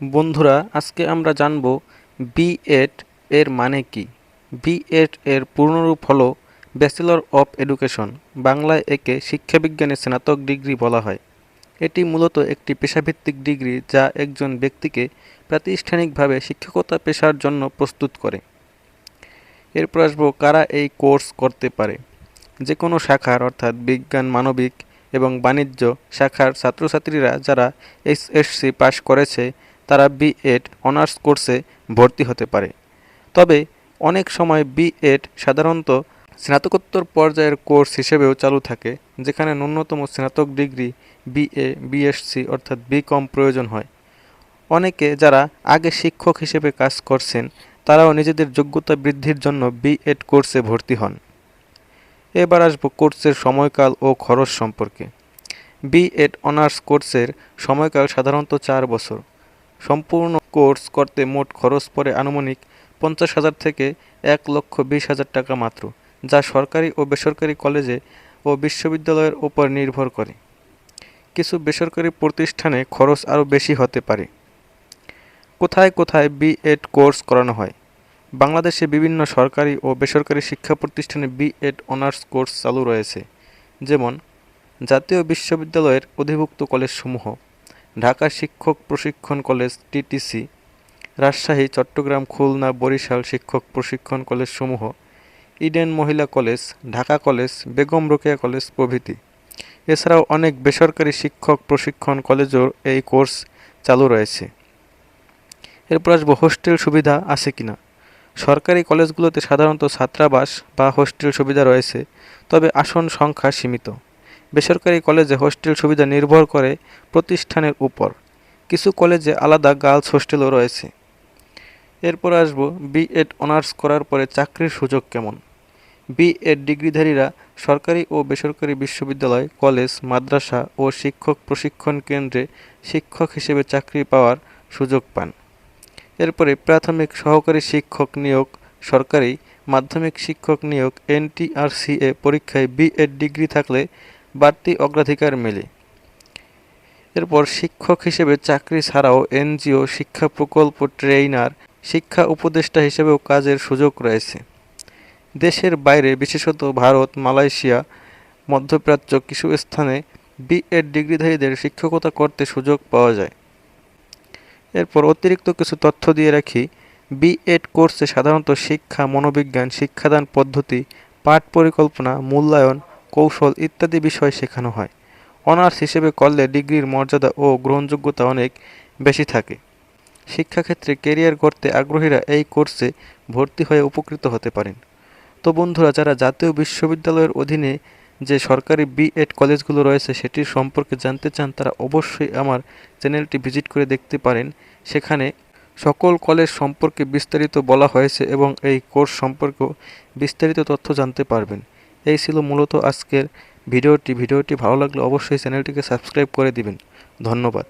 বন্ধুরা, আজকে আমরা জানব বি.এড এর মানে কি। বি.এড এর পূর্ণরূপ হলো ব্যাচেলর অফ এডুকেশন। বাংলায় একে শিক্ষাবিজ্ঞানে স্নাতক ডিগ্রি বলা হয়। এটি মূলত একটি পেশাভিত্তিক ডিগ্রি যা একজন ব্যক্তিকে প্রাতিষ্ঠানিকভাবে শিক্ষকতা পেশার জন্য প্রস্তুত করে। এরপর আসবো কারা এই কোর্স করতে পারে। যে কোনো শাখার অর্থাৎ বিজ্ঞান, মানবিক এবং বাণিজ্য শাখার ছাত্রছাত্রীরা যারা এসএসসি পাশ করেছে তারা বি.এড অনার্স কোর্সে ভর্তি হতে পারে। তবে অনেক সময় বি.এড সাধারণত স্নাতকোত্তর পর্যায়ের কোর্স হিসেবেও চালু থাকে, যেখানে ন্যূনতম স্নাতক ডিগ্রি বিএ, বিএসসি অর্থাৎ বিকম প্রয়োজন হয়। অনেকে যারা আগে শিক্ষক হিসেবে কাজ করছেন তারাও নিজেদের যোগ্যতা বৃদ্ধির জন্য বি.এড কোর্সে ভর্তি হন। এবার আসবো কোর্সের সময়কাল ও খরচ সম্পর্কে। বি.এড অনার্স কোর্সের সময়কাল সাধারণত 4 বছর। সম্পূর্ণ কোর্স করতে মোট খরচ পড়ে আনুমানিক 50,000 থেকে 1,20,000 টাকা মাত্র, যা সরকারি ও বেসরকারি কলেজে ও বিশ্ববিদ্যালয়ের উপর নির্ভর করে। কিছু বেসরকারি প্রতিষ্ঠানে খরচ আরও বেশি হতে পারে। কোথায় কোথায় বি.এড কোর্স করানো হয়? বাংলাদেশে বিভিন্ন সরকারি ও বেসরকারি শিক্ষা প্রতিষ্ঠানে বি.এড অনার্স কোর্স চালু রয়েছে, যেমন জাতীয় বিশ্ববিদ্যালয়ের অধিভুক্ত কলেজসমূহ: ঢাকা শিক্ষক প্রশিক্ষণ কলেজ (টিটিসি), রাজশাহী, চট্টগ্রাম, খুলনা, বরিশাল শিক্ষক প্রশিক্ষণ কলেজসমূহ, ইডেন মহিলা college, Dhaka college, Begum Rokeya college প্রভৃতি। এছাড়াও অনেক বেসরকারি শিক্ষক প্রশিক্ষণ কলেজেও এই কোর্স চালু রয়েছে। এরপর আসবো হোস্টেল সুবিধা আছে কিনা। সরকারি কলেজগুলোতে সাধারণত ছাত্রাবাস বা হোস্টেল সুবিধা রয়েছে, তবে আসন সংখ্যা সীমিত। বেসরকারি কলেজে হোস্টেল সুবিধা নির্ভর করে প্রতিষ্ঠানের উপর। কিছু কলেজে আলাদা গার্লস হোস্টেলও রয়েছে। এরপর আসবো বি.এড অনার্স করার পরে চাকরির সুযোগ কেমন। বি.এড ডিগ্রিধারীরা সরকারি ও বেসরকারি বিশ্ববিদ্যালয়, কলেজ, মাদ্রাসা ও শিক্ষক প্রশিক্ষণ কেন্দ্রে শিক্ষক হিসেবে চাকরি পাওয়ার সুযোগ পান। এরপরে প্রাথমিক সহকারী শিক্ষক নিয়োগ, সরকারি মাধ্যমিক শিক্ষক নিয়োগ, এনটিআরসি পরীক্ষায় বি.এড ডিগ্রি থাকলে বাড়তি অগ্রাধিকার মেলে। এরপর শিক্ষক হিসেবে চাকরি ছাড়াও এনজিও, শিক্ষা প্রকল্প ট্রেইনার, শিক্ষা উপদেষ্টা হিসেবেও কাজের সুযোগ রয়েছে। দেশের বাইরে বিশেষত ভারত, মালয়েশিয়া, মধ্যপ্রাচ্য কিছু স্থানে বি.এড ডিগ্রিধারীদের শিক্ষকতা করতে সুযোগ পাওয়া যায়। এরপর অতিরিক্ত কিছু তথ্য দিয়ে রাখি। বি.এড কোর্সে সাধারণত শিক্ষা, মনোবিজ্ঞান, শিক্ষাদান পদ্ধতি, পাঠ পরিকল্পনা, মূল্যায়ন, কৌশল ইত্যাদি বিষয় শেখানো হয়। অনার্স হিসেবে করলে ডিগ্রির মর্যাদা ও গ্রহণযোগ্যতা অনেক বেশি থাকে। শিক্ষাক্ষেত্রে ক্যারিয়ার গড়তে আগ্রহীরা এই কোর্সে ভর্তি হয়ে উপকৃত হতে পারেন। তো বন্ধুরা, যারা জাতীয় বিশ্ববিদ্যালয়ের অধীনে যে সরকারি বি.এড কলেজগুলো রয়েছে সেটির সম্পর্কে জানতে চান, তারা অবশ্যই আমার চ্যানেলটি ভিজিট করে দেখতে পারেন। সেখানে সকল কলেজ সম্পর্কে বিস্তারিত বলা হয়েছে এবং এই কোর্স সম্পর্কেও বিস্তারিত তথ্য জানতে পারবেন। এই ছিল মূলত আজকের ভিডিওটি ভালো লাগলে অবশ্যই চ্যানেলটিকে সাবস্ক্রাইব করে দিবেন। ধন্যবাদ।